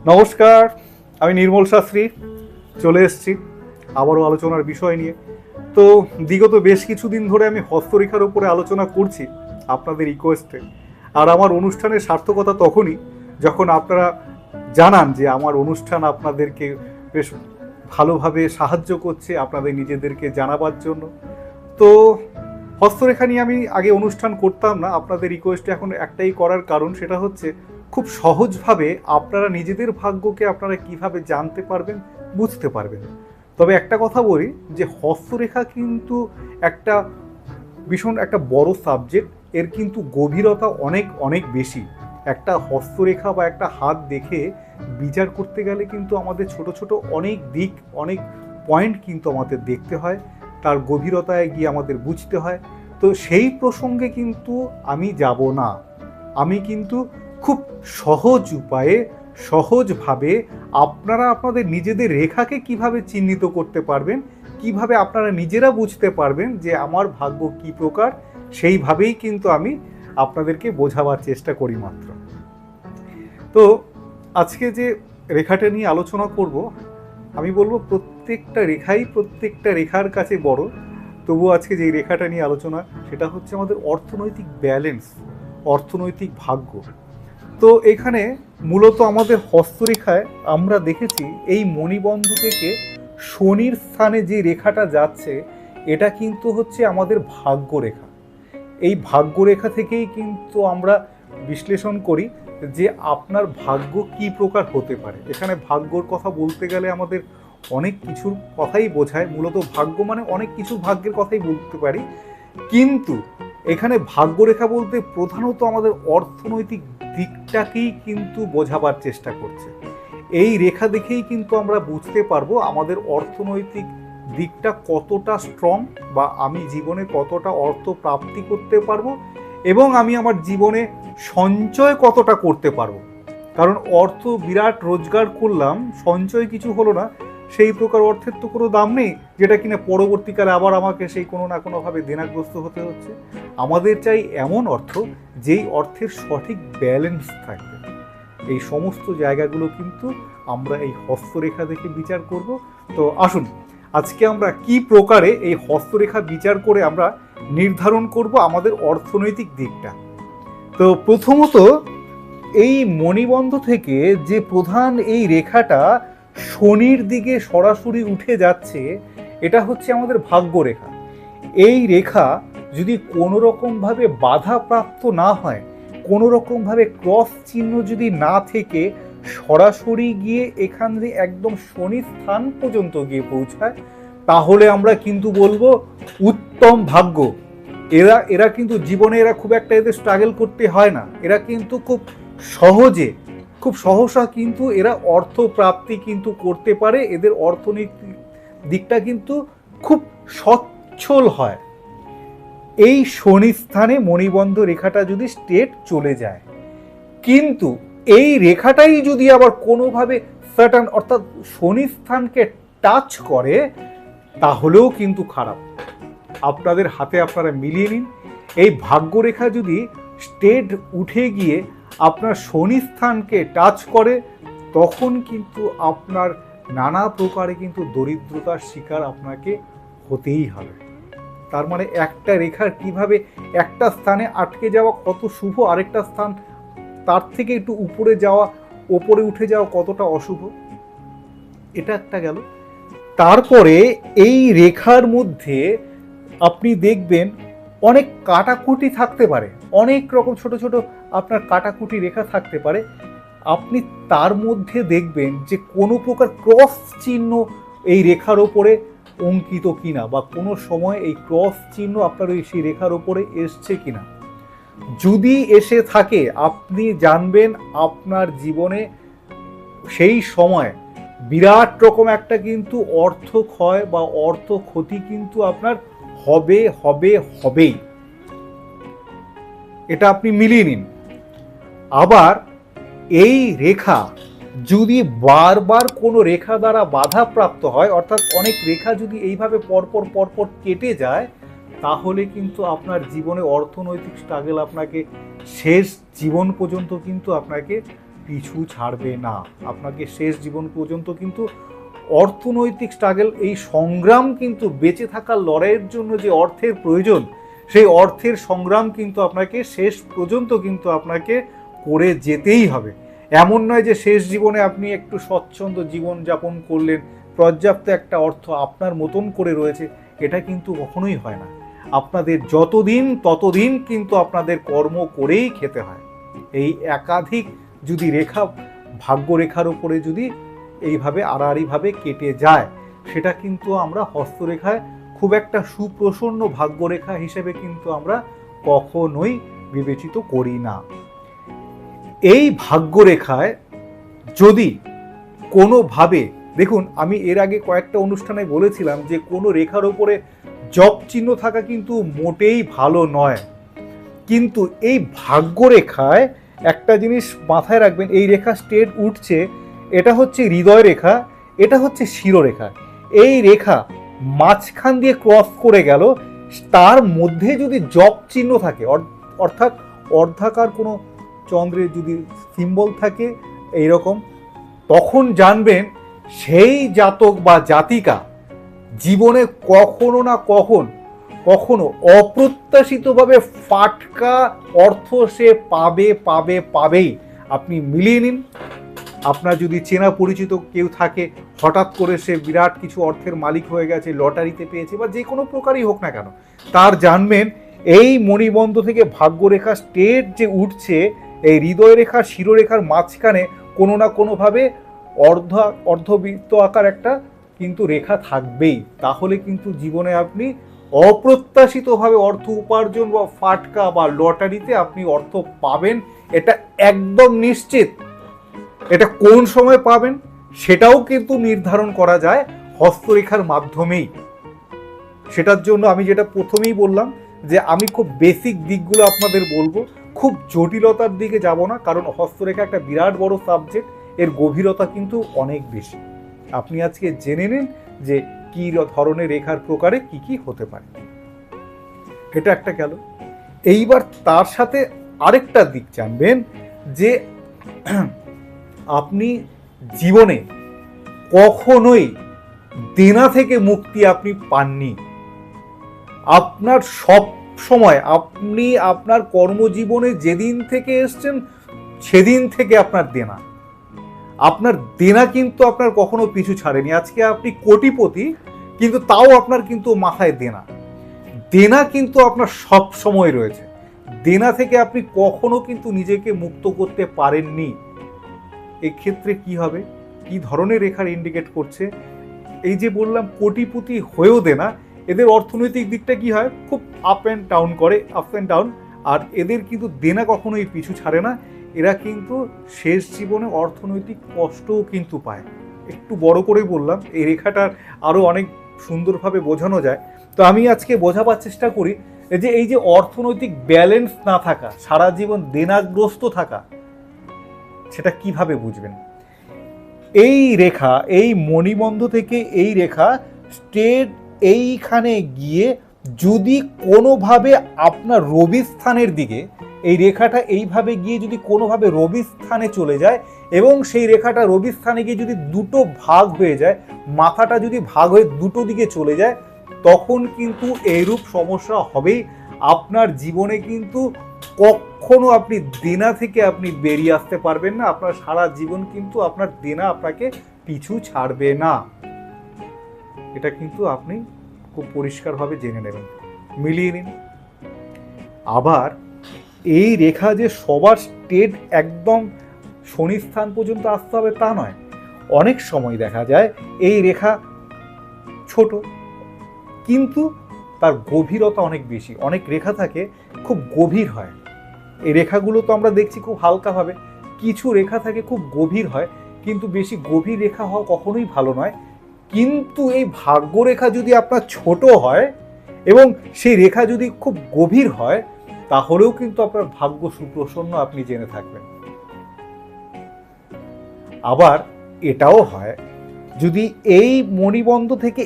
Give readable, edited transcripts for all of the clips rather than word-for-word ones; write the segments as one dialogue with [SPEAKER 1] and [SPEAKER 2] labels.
[SPEAKER 1] নমস্কার, আমি নির্মল শাস্ত্রী চলে এসেছি আবারও আলোচনার বিষয় নিয়ে। তো বিগত বেশ কিছুদিন ধরে আমি হস্তরেখার উপরে আলোচনা করছি আপনাদের রিকোয়েস্টে। আর আমার অনুষ্ঠানের সার্থকতা তখনই যখন আপনারা জানান যে আমার অনুষ্ঠান আপনাদেরকে বেশ ভালোভাবে সাহায্য করছে আপনাদের নিজেদেরকে জানাবার জন্য। তো হস্তরেখা নিয়ে আমি আগে অনুষ্ঠান করতাম না, আপনাদের রিকোয়েস্টে এখন একটাই করার কারণ, সেটা হচ্ছে খুব সহজভাবে আপনারা নিজেদের ভাগ্যকে আপনারা কিভাবে জানতে পারবেন, বুঝতে পারবেন। তবে একটা কথা বলি যে হস্তরেখা কিন্তু একটা ভীষণ একটা বড় সাবজেক্ট, এর কিন্তু গভীরতা অনেক অনেক বেশি। একটা হস্তরেখা বা একটা হাত দেখে বিচার করতে গেলে কিন্তু আমাদের ছোট ছোট অনেক দিক, অনেক পয়েন্ট কিন্তু আমাদের দেখতে হয়, তার গভীরতায় গিয়ে আমাদের বুঝতে হয়। তো সেই প্রসঙ্গে কিন্তু আমি যাব না। আমি কিন্তু খুব সহজ উপায়ে, সহজভাবে আপনারা আপনাদের নিজেদের রেখাকে কিভাবে চিহ্নিত করতে পারবেন, কিভাবে আপনারা নিজেরা বুঝতে পারবেন যে আমার ভাগ্য কী প্রকার, সেইভাবেই কিন্তু আমি আপনাদেরকে বোঝাবার চেষ্টা করি মাত্র। তো আজকে যে রেখাটা নিয়ে আলোচনা করব, আমি বলবো প্রত্যেকটা রেখাই প্রত্যেকটা রেখার কাছে বড়। তবু আজকে যে রেখাটা নিয়ে আলোচনা, সেটা হচ্ছে আমাদের অর্থনৈতিক ব্যালেন্স, অর্থনৈতিক ভাগ্য। তো এখানে মূলত আমাদের হস্তরেখায় আমরা দেখেছি এই মণিবন্ধ থেকে শনির স্থানে যে রেখাটা যাচ্ছে, এটা কিন্তু হচ্ছে আমাদের ভাগ্যরেখা। এই ভাগ্যরেখা থেকেই কিন্তু আমরা বিশ্লেষণ করি যে আপনার ভাগ্য কি প্রকার হতে পারে। এখানে ভাগ্যর কথা বলতে গেলে আমাদের অনেক কিছুর কথাই বোঝায়, মূলত ভাগ্য মানে অনেক কিছু ভাগ্যের কথাই বলতে পারি, কিন্তু এখানে ভাগ্যরেখা বলতে প্রধানত আমাদের অর্থনৈতিক দিকটাকেই কিন্তু বোঝাবার চেষ্টা করছে। এই রেখা দেখেই কিন্তু আমরা বুঝতে পারবো আমাদের অর্থনৈতিক দিকটা কতটা স্ট্রং, বা আমি জীবনে কতটা অর্থ প্রাপ্তি করতে পারবো, এবং আমি আমার জীবনে সঞ্চয় কতটা করতে পারবো। কারণ অর্থ বিরাট রোজগার করলাম, সঞ্চয় কিছু হলো না, সেই প্রকার অর্থের তো কোনো দাম নেই, যেটা কিনা পরবর্তীকালে আবার আমাকে সেই কোনো না কোনোভাবে দেনাগ্রস্ত হতে হচ্ছে। আমাদের চাই এমন অর্থ যেই অর্থের সঠিক ব্যালেন্স থাকবে। এই সমস্ত জায়গাগুলো কিন্তু আমরা এই হস্তরেখা দেখে বিচার করব। তো আসুন আজকে আমরা কি প্রকারে এই হস্তরেখা বিচার করে আমরা নির্ধারণ করব আমাদের অর্থনৈতিক দিকটা। তো প্রথমত এই মণিবন্ধ থেকে যে প্রধান এই রেখাটা শনির দিকে সরাসরি উঠে যাচ্ছে, এটা হচ্ছে আমাদের ভাগ্যরেখা। এই রেখা যদি কোনো রকমভাবে বাধাপ্রাপ্ত না হয়, কোনো রকমভাবে ক্রস চিহ্ন যদি না থেকে সরাসরি গিয়ে এখান দিয়ে একদম শনি স্থান পর্যন্ত গিয়ে পৌঁছায়, তাহলে আমরা কিন্তু বলবো উত্তম ভাগ্য। এরা কিন্তু জীবনে এরা খুব একটা এদের স্ট্রাগল করতে হয় না, এরা কিন্তু খুব সহজে, খুব সহসা কিন্তু এরা অর্থ প্রাপ্তি কিন্তু করতে পারে। এদের অর্থনৈতিক দিকটা কিন্তু খুব সচ্ছল হয় এই শনি স্থানে মণিবন্ধ রেখাটা যদি স্ট্রেট চলে যায়। কিন্তু এই রেখাটাই যদি আবার কোনোভাবে সার্টান অর্থাৎ শনি স্থানকে টাচ করে, তাহলেও কিন্তু খারাপ। আপনাদের হাতে আপনারা মিলিয়ে নিন, এই ভাগ্যরেখা যদি স্ট্রেট উঠে গিয়ে আপনার শনি স্থানকে টাচ করে, তখন কিন্তু আপনার নানা প্রকারে কিন্তু দরিদ্রতার শিকার আপনাকে হতেই হবে। তার মানে একটা রেখার কিভাবে একটা স্থানে আটকে যাওয়া কত শুভ, আরেকটা স্থান তার থেকে একটু উপরে যাওয়া, ওপরে উঠে যাওয়া কতটা অশুভ, এটা একটা গেল। তারপরে এই রেখার মধ্যে আপনি দেখবেন অনেক কাটাকুটি থাকতে পারে, অনেক রকম ছোট ছোট আপনার কাটাকুটি রেখা থাকতে পারে। আপনি তার মধ্যে দেখবেন যে কোনো প্রকার ক্রস চিহ্ন এই রেখার ওপরে অঙ্কিত কিনা, বা কোনো সময় এই ক্রস চিহ্ন আপনার ওই সেই রেখার ওপরে এসছে কিনা। যদি এসে থাকে, আপনি জানবেন আপনার জীবনে সেই সময় বিরাট রকম একটা কিন্তু অর্থ ক্ষয় বা অর্থ ক্ষতি কিন্তু আপনার হবে হবে হবেই। এটা আপনি মিলিয়ে নিন। আবার এই রেখা যদি বারবার কোনো রেখা দ্বারা বাধাপ্রাপ্ত হয়, অর্থাৎ অনেক রেখা যদি এইভাবে পরপর পরপর কেটে যায়, তাহলে কিন্তু আপনার জীবনে অর্থনৈতিক স্ট্রাগল আপনাকে শেষ জীবন পর্যন্ত কিন্তু আপনাকে পিছু ছাড়বে না। আপনাকে শেষ জীবন পর্যন্ত কিন্তু অর্থনৈতিক স্ট্রাগল, এই সংগ্রাম কিন্তু বেঁচে থাকার লড়াইয়ের জন্য যে অর্থের প্রয়োজন, সেই অর্থের সংগ্রাম কিন্তু আপনাকে শেষ পর্যন্ত কিন্তু আপনাকে করে যেতেই হবে। এমন নয় যে শেষ জীবনে আপনি একটু স্বচ্ছন্দ জীবন যাপন করলেন, পর্যাপ্ত একটা অর্থ আপনার মতন করে রয়েছে, এটা কিন্তু কখনোই হয় না। আপনাদের যতদিন ততদিন কিন্তু আপনাদের কর্ম করেই খেতে হয়। এই একাধিক যদি রেখা, ভাগ্যরেখার উপরে যদি এইভাবে আড়াআড়িভাবে কেটে যায়, সেটা কিন্তু আমরা হস্তরেখায় খুব একটা সুপ্রসন্ন ভাগ্যরেখা হিসেবে কিন্তু আমরা কখনোই বিবেচিত করি না। এই ভাগ্যরেখায় যদি কোনোভাবে, দেখুন আমি এর আগে কয়েকটা অনুষ্ঠানে বলেছিলাম যে কোনো রেখার ওপরে জপ চিহ্ন থাকা কিন্তু মোটেই ভালো নয়, কিন্তু এই ভাগ্যরেখায় একটা জিনিস মাথায় রাখবেন, এই রেখা স্ট্রেট উঠছে, এটা হচ্ছে হৃদয় রেখা, এটা হচ্ছে শিরোরেখা। এই রেখা মাঝখান দিয়ে ক্রস করে গেল, তার মধ্যে যদি জপ চিহ্ন থাকে, অর্থাৎ অর্ধাকার কোনো চন্দ্রের যদি সিম্বল থাকে এইরকম, তখন জানবেন সেই জাতক বা জাতিকা জীবনে কখনো না কখনো অপ্রত্যাশিতভাবে ফাটকা অর্থ সে পাবেই। আপনি মিলিয়ে নিন, আপনার যদি চেনা পরিচিত কেউ থাকে, হঠাৎ করে সে বিরাট কিছু অর্থের মালিক হয়ে গেছে, লটারিতে পেয়েছে বা যে কোনো প্রকারই হোক না কেন, তার জানবেন এই মণিবন্ধ থেকে ভাগ্যরেখা স্ট্রেট যে উঠছে, এই হৃদয় রেখা শিরোরেখার মাঝখানে কোনো না কোনোভাবে অর্ধবৃত্ত আকার একটা কিন্তু রেখা থাকবেই। তাহলে কিন্তু জীবনে আপনি অপ্রত্যাশিতভাবে অর্থ উপার্জন বা ফাটকা বা লটারিতে আপনি অর্থ পাবেন, এটা একদম নিশ্চিত। এটা কোন সময় পাবেন সেটাও কিন্তু নির্ধারণ করা যায় হস্তরেখার মাধ্যমেই। সেটার জন্য আমি যেটা প্রথমেই বললাম যে আমি খুব বেসিক দিকগুলো আপনাদের বলবো, খুব জটিলতার দিকে যাব না, কারণ হস্তরেখা একটা বিরাট বড় সাবজেক্ট, এর গভীরতা কিন্তু অনেক বেশি। আপনি আজকে জেনে নিন যে কি ধরনের রেখার প্রকারে কি কি হতে পারে, এটা একটা গেল। এইবার তার সাথে আরেকটা দিক জানবেন যে আপনি জীবনে কখনোই দেনা থেকে মুক্তি আপনি পাননি। আপনার সব সময় আপনি আপনার কর্মজীবনে যেদিন থেকে এসছেন সেদিন থেকে আপনার দেনা কিন্তু আপনার কখনো পিছু ছাড়েনি। আজকে আপনি কোটিপতি, কিন্তু তাও আপনার কিন্তু মাথায় দেনা কিন্তু আপনার সব সময় রয়েছে। দেনা থেকে আপনি কখনো কিন্তু নিজেকে মুক্ত করতে পারেননি। এক্ষেত্রে কি হবে, কি ধরনের রেখার ইন্ডিকেট করছে? এই যে বললাম কোটিপতি হয়েও দেনা, এদের অর্থনৈতিক দিকটা কি হয়, খুব আপ অ্যান্ড ডাউন, আর এদের কিন্তু দেনা কখনোই পিছু ছাড়ে না। এরা কিন্তু শেষ জীবনে অর্থনৈতিক কষ্টও কিন্তু পায়। একটু বড় করে বললাম, এই রেখাটার আরও অনেক সুন্দরভাবে বোঝানো যায়। তো আমি আজকে বোঝাবার চেষ্টা করি যে এই যে অর্থনৈতিক ব্যালেন্স না থাকা, সারা জীবন দেনাগ্রস্ত থাকা, সেটা কিভাবে বুঝবেন। এই রেখা, এই মণিবন্ধ থেকে এই রেখা স্ট্রেট এইখানে গিয়ে যদি কোনোভাবে আপনার রবি স্থানের দিকে, এই রেখাটা এইভাবে গিয়ে যদি কোনোভাবে রবি স্থানে চলে যায় এবং সেই রেখাটা রবি স্থানে গিয়ে যদি দুটো ভাগ হয়ে যায়, মাথাটা যদি ভাগ হয়ে দুটো দিকে চলে যায়, তখন কিন্তু এইরূপ সমস্যা হবেই। আপনার জীবনে কিন্তু কখনো আপনি দেনা থেকে আপনি বেরিয়ে আসতে পারবেন না। আপনার সারা জীবন কিন্তু আপনার দেনা আপনাকে পিছু ছাড়বে না। এটা কিন্তু আপনি খুব পরিষ্কারভাবে জেনে নেবেন, মিলিয়ে নিন। আবার এই রেখা যে সবার স্ট্রেট একদম শনি স্থান পর্যন্ত আসতে হবে তা নয়। অনেক সময় দেখা যায় এই রেখা ছোট কিন্তু তার গভীরতা অনেক বেশি। অনেক রেখা থাকে খুব গভীর হয়, এই রেখাগুলো তো আমরা দেখছি খুব হালকাভাবে, কিছু রেখা থাকে খুব গভীর হয়, কিন্তু বেশি গভীর রেখা হওয়া কখনোই ভালো নয়। কিন্তু এই ভাগ্যরেখা যদি আপনার ছোট হয় এবং সেই রেখা যদি খুব গভীর হয়, তাহলেও কিন্তু আপনার ভাগ্য সুপ্রসন্ন আপনি জেনে থাকবেন। আবার এটাও হয় যদি এই মণিবন্ধ থেকে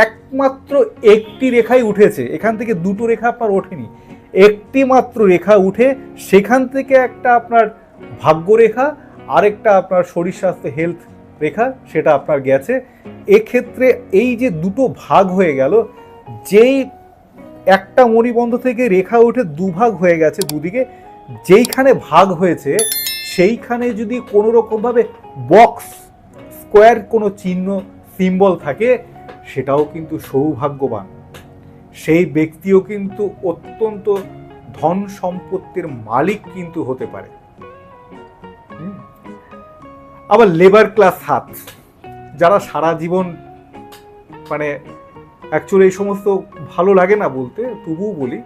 [SPEAKER 1] একমাত্র একটি রেখাই উঠেছে, এখান থেকে দুটো রেখা আপনার ওঠেনি, একটি মাত্র রেখা উঠে সেখান থেকে একটা আপনার ভাগ্যরেখা আরেকটা আপনার শরীর স্বাস্থ্য হেলথ রেখা, সেটা আপনার গেছে। এক্ষেত্রে এই যে দুটো ভাগ হয়ে গেল, যেই একটা মণিবন্ধ থেকে রেখা উঠে দুভাগ হয়ে গেছে দুদিকে, যেইখানে ভাগ হয়েছে সেইখানে যদি কোনো রকমভাবে বক্স স্কোয়ার কোনো চিহ্ন সিম্বল থাকে, সেটাও কিন্তু সৌভাগ্যবান। সেই ব্যক্তিও কিন্তু অত্যন্ত ধন সম্পত্তির মালিক কিন্তু হতে পারে। আবার লেবার ক্লাস হাত, যারা সারা জীবন মানে অ্যাকচুয়ালি এই সমস্ত ভালো লাগে না বলতে, তবুও বলি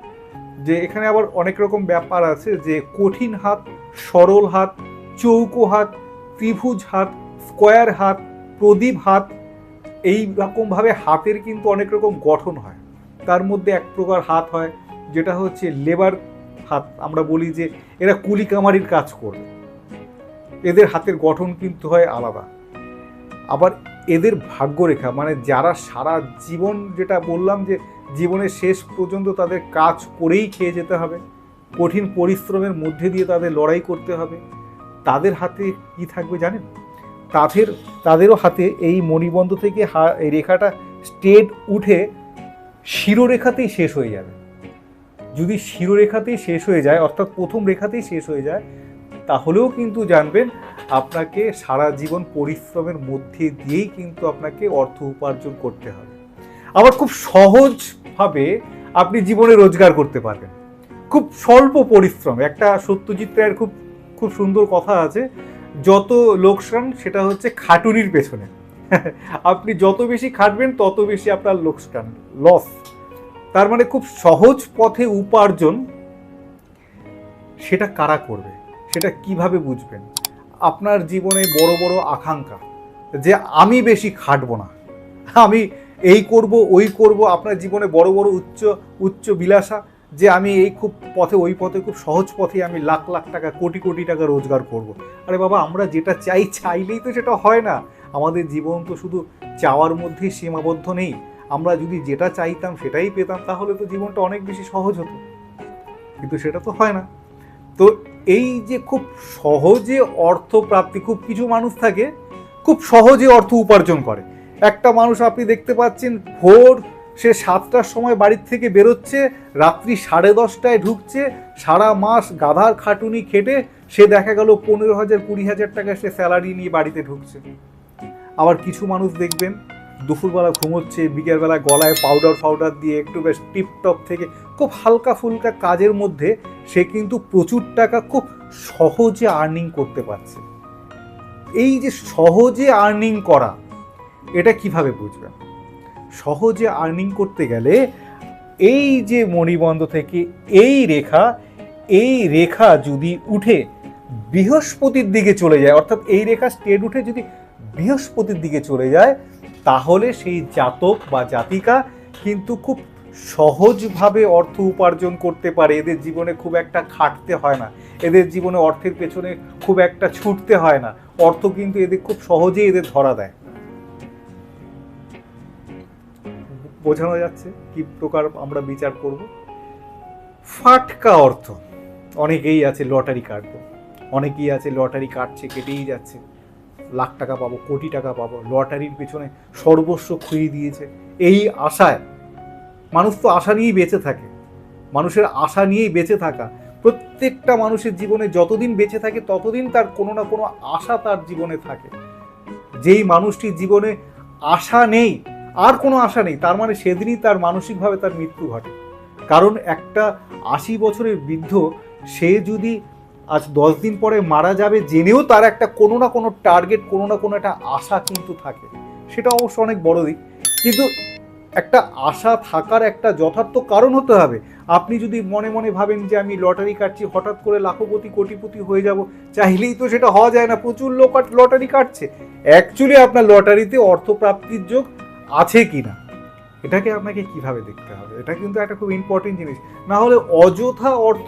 [SPEAKER 1] যে এখানে আবার অনেক রকম ব্যাপার আছে, যে কঠিন হাত, সরল হাত, চৌকো হাত, ত্রিভুজ হাত, স্কোয়ার হাত, প্রদীপ হাত, এই রকমভাবে হাতের কিন্তু অনেক রকম গঠন হয়। তার মধ্যে এক প্রকার হাত হয় যেটা হচ্ছে লেবার হাত, আমরা বলি যে এরা কুলি কামারির কাজ করবে, এদের হাতের গঠন কিন্তু হয় আলাদা। আবার এদের ভাগ্যরেখা, মানে যারা সারা জীবন, যেটা বললাম যে জীবনের শেষ পর্যন্ত তাদের কাজ করেই খেয়ে যেতে হবে, কঠিন পরিশ্রমের মধ্যে দিয়ে তাদের লড়াই করতে হবে, তাদের হাতে কি থাকবে জানেন? তাদেরও হাতে এই মণিবন্ধ থেকে এই রেখাটা স্ট্রেট উঠে শিরোরেখাতেই শেষ হয়ে যাবে। যদি শিরোরেখাতেই শেষ হয়ে যায়, অর্থাৎ প্রথম রেখাতেই শেষ হয়ে যায়, তাহলেও কিন্তু জানবেন আপনাকে সারা জীবন পরিশ্রমের মধ্যে দিয়েই কিন্তু আপনাকে অর্থ উপার্জন করতে হবে। আবার খুব সহজভাবে আপনি জীবনে রোজগার করতে পারবেন, খুব স্বল্প পরিশ্রম। একটা সত্যজিৎ রায়ের খুব খুব সুন্দর কথা আছে, যত লোকসান সেটা হচ্ছে খাটুনির পেছনে। আপনি যত বেশি খাটবেন তত বেশি আপনার লোকসান, লস। তার মানে খুব সহজ পথে উপার্জন, সেটা কারা করবে, সেটা কিভাবে বুঝবেন? আপনার জীবনে বড় বড় আকাঙ্ক্ষা, যে আমি বেশি খাটবো না, আমি এই করব ওই করব, আপনার জীবনে বড় বড় উচ্চ বিলাসা, যে আমি এই খুব পথে ওই পথে খুব সহজ পথে আমি লাখ লাখ টাকা কোটি কোটি টাকা রোজগার করব। আরে বাবা, আমরা যেটা চাইলেই তো সেটা হয় না। আমাদের জীবন তো শুধু চাওয়ার মধ্যেই সীমাবদ্ধ নেই। আমরা যদি যেটা চাইতাম সেটাই পেতাম, তাহলে তো জীবনটা অনেক বেশি সহজ হতো, কিন্তু সেটা তো হয় না। তো এই যে খুব সহজে অর্থ প্রাপ্তি, খুব কিছু মানুষ থাকে খুব সহজে অর্থ উপার্জন করে। একটা মানুষ আপনি দেখতে পাচ্ছেন, ভোর সে 7টার সময় বাড়ির থেকে বেরোচ্ছে, রাত্রি 10:30টায় ঢুকছে, সারা মাস গাধার খাটুনি খেটে সে দেখা গেল 15,000 20,000 টাকা সে স্যালারি নিয়ে বাড়িতে ঢুকছে। আবার কিছু মানুষ দেখবেন দুপুরবেলা ঘুমোচ্ছে, বিকেলবেলা গলায় পাউডার দিয়ে একটু বেশ টিপটপ থেকে খুব হালকা ফুলকা কাজের মধ্যে সে কিন্তু প্রচুর টাকা খুব সহজে আর্নিং করতে পারছে। এই যে সহজে আর্নিং করা, এটা কিভাবে বুঝবেন? সহজে আর্নিং করতে গেলে এই যে মণিবন্ধ থেকে এই রেখা যদি উঠে বৃহস্পতির দিকে চলে যায়, অর্থাৎ এই রেখা স্ট্রেট উঠে যদি বৃহস্পতির দিকে চলে যায়, তাহলে সেই জাতক বা জাতিকা কিন্তু খুব সহজভাবে অর্থ উপার্জন করতে পারে। এদের জীবনে খুব একটা খাটতে হয় না, এদের জীবনে অর্থের পেছনে খুব একটা ছুটতে হয় না, অর্থ কিন্তু এদের খুব সহজেই এদের ধরা দেয়। বোঝানো যাচ্ছে কি প্রকার আমরা বিচার করব? ফাটকা অর্থ, অনেকেই আছে লটারি কাটবো, অনেকেই আছে লটারি কাটছে, কেটেই যাচ্ছে, লাখ টাকা পাবো, কোটি টাকা পাবো, লটারির পেছনে সর্বস্ব খুইয়ে দিয়েছে এই আশায়। মানুষ তো আশা নিয়েই বেঁচে থাকে, মানুষের আশা নিয়েই বেঁচে থাকা। প্রত্যেকটা মানুষের জীবনে যতদিন বেঁচে থাকে ততদিন তার কোনো না কোনো আশা তার জীবনে থাকে। যেই মানুষটির জীবনে আশা নেই, আর কোনো আশা নেই, তার মানে সেদিনই তার মানসিকভাবে তার মৃত্যু ঘটে। কারণ একটা 80 বছরের বৃদ্ধ, সে যদি আজ 10 দিন পরে মারা যাবে জেনেও তার একটা কোনো না কোনো টার্গেট, কোনো না কোনো একটা আশা কিন্তু থাকে। সেটা অবশ্য অনেক বড় দিক, কিন্তু একটা আশা থাকার একটা যথার্থ কারণ হতে হবে। আপনি যদি মনে মনে ভাবেন যে আমি লটারি কাটছি, হঠাৎ করে লাখপতি কোটিপতি হয়ে যাব, চাইলেই তো সেটা হওয়া যায় না। প্রচুর লোক লটারি কাটছে, অ্যাকচুয়ালি আপনার লটারিতে অর্থপ্রাপ্তির যোগ আছে কি না, এটাকে আপনাকে কিভাবে দেখতে হবে। এটা কিন্তু একটা খুব ইম্পর্টেন্ট জিনিস। না হলে অযথা অর্থ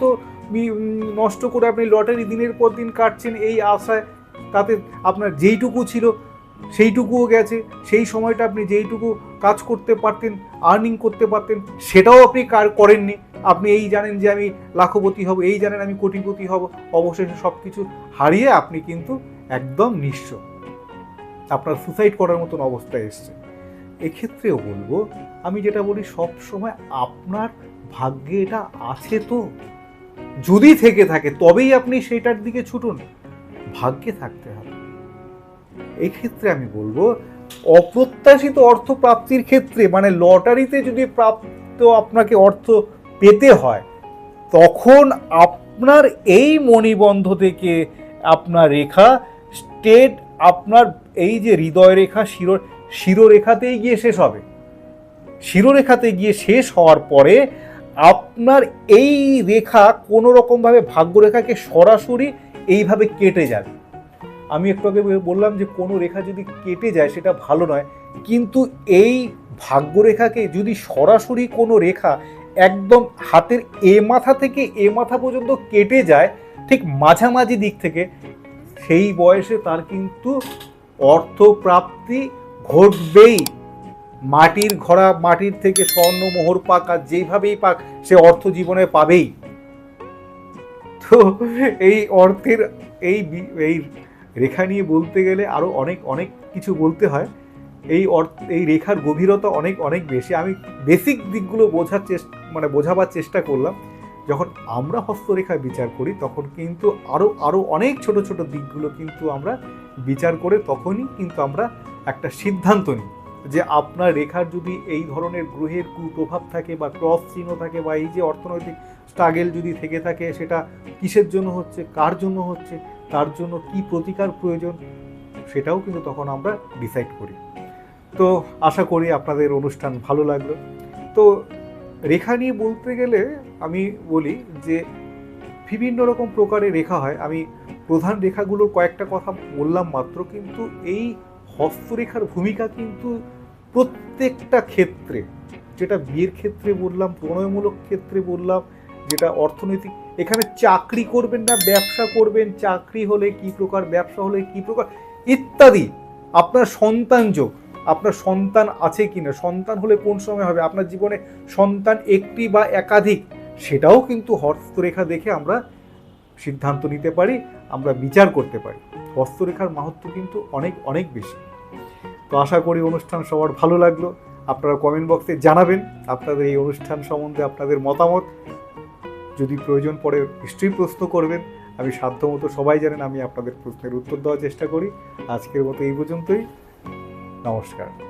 [SPEAKER 1] নষ্ট করে আপনি লটারি দিনের পর দিন কাটছেন এই আশায়, তাতে আপনার যেইটুকু ছিল সেইটুকুও গেছে। সেই সময়টা আপনি যেইটুকু কাজ করতে পারতেন, আর্নিং করতে পারতেন, সেটাও আপনি করেননি। আপনি এই জানেন যে আমি লাখপতি হব, এই জানেন আমি কোটিপতি হব, অবশেষে সব কিছু হারিয়ে আপনি কিন্তু একদম নিঃস্ব, আপনার সুসাইড করার মতন অবস্থায় এসছে, এক্ষেত্রেও বলবো, আমি যেটা বলি সব সময় আপনার ভাগ্যে এটা আছে তো, যদি থেকে থাকে তবেই আপনি সেটার দিকে ছুটুন, ভাগ্যে থাকতে হবে। এই ক্ষেত্রে আমি বলবো অপ্রত্যাশিত অর্থ প্রাপ্তির ক্ষেত্রে, মানে লটারিতে যদি প্রাপ্ত আপনাকে অর্থ পেতে হয়, তখন আপনার এই মণিবন্ধ থেকে আপনার রেখা স্টেট আপনার এই যে হৃদয় রেখা শিরোরেখাতেই গিয়ে শেষ হবে। শিরোরেখাতে গিয়ে শেষ হওয়ার পরে আপনার এই রেখা কোনো রকমভাবে ভাগ্যরেখাকে সরাসরি এইভাবে কেটে যাবে। আমি একটু আগে বললাম যে কোনো রেখা যদি কেটে যায় সেটা ভালো নয়, কিন্তু এই ভাগ্যরেখাকে যদি সরাসরি কোনো রেখা একদম হাতের এ মাথা থেকে এ মাথা পর্যন্ত কেটে যায়, ঠিক মাঝামাঝি দিক থেকে, সেই বয়সে তার কিন্তু অর্থপ্রাপ্তি ঘটবেই। মাটির ঘোড়া মাটির থেকে স্বর্ণ মোহর পাক, আর যেইভাবেই পাক সে অর্থ জীবনে পাবেই। তো এই অর্থের এই রেখা নিয়ে বলতে গেলে আরো অনেক অনেক কিছু বলতে হয়। এই রেখার গভীরতা অনেক অনেক বেশি। আমি বেসিক দিকগুলো বোঝাবার চেষ্টা করলাম। যখন আমরা হস্তরেখায় বিচার করি তখন কিন্তু আরো অনেক ছোট ছোট দিকগুলো কিন্তু আমরা বিচার করে তখনই কিন্তু আমরা একটা সিদ্ধান্ত নিই যে আপনার রেখার যদি এই ধরনের গ্রহের কুপ্রভাব থাকে বা ক্রস চিহ্ন থাকে বা এই যে অর্থনৈতিক স্ট্রাগেল যদি থেকে থাকে, সেটা কিসের জন্য হচ্ছে, কার জন্য হচ্ছে, তার জন্য কি প্রতিকার প্রয়োজন, সেটাও কিন্তু তখন আমরা ডিসাইড করি। তো আশা করি আপনাদের অনুষ্ঠান ভালো লাগলো। তো রেখা নিয়ে বলতে গেলে আমি বলি যে বিভিন্ন রকম প্রকারের রেখা হয়। আমি প্রধান রেখাগুলোর কয়েকটা কথা বললাম মাত্র, কিন্তু এই হস্তরেখার ভূমিকা কিন্তু প্রত্যেকটা ক্ষেত্রে, যেটা বিয়ের ক্ষেত্রে বললাম, প্রণয়মূলক ক্ষেত্রে বললাম, যেটা অর্থনৈতিক, এখানে চাকরি করবেন না ব্যবসা করবেন, চাকরি হলে কি প্রকার, ব্যবসা হলে কি প্রকার ইত্যাদি, আপনার সন্তান যোগ, আপনার সন্তান আছে কিনা, সন্তান হলে কোন সময় হবে, আপনার জীবনে সন্তান একটি বা একাধিক, সেটাও কিন্তু হস্তরেখা দেখে আমরা সিদ্ধান্ত নিতে পারি, আমরা বিচার করতে পারি। হস্তরেখার মাহাত্ম্য কিন্তু অনেক অনেক বেশি। তো আশা করি অনুষ্ঠান সবার ভালো লাগলো। আপনারা কমেন্ট বক্সে জানাবেন আপনাদের এই অনুষ্ঠান সম্বন্ধে আপনাদের মতামত। যদি প্রয়োজন পড়ে নিশ্চয়ই প্রশ্ন করবেন, আমি সাধ্যমতো, সবাই জানেন আমি আপনাদের প্রশ্নের উত্তর দেওয়ার চেষ্টা করি। আজকের মতো এই পর্যন্তই, নমস্কার।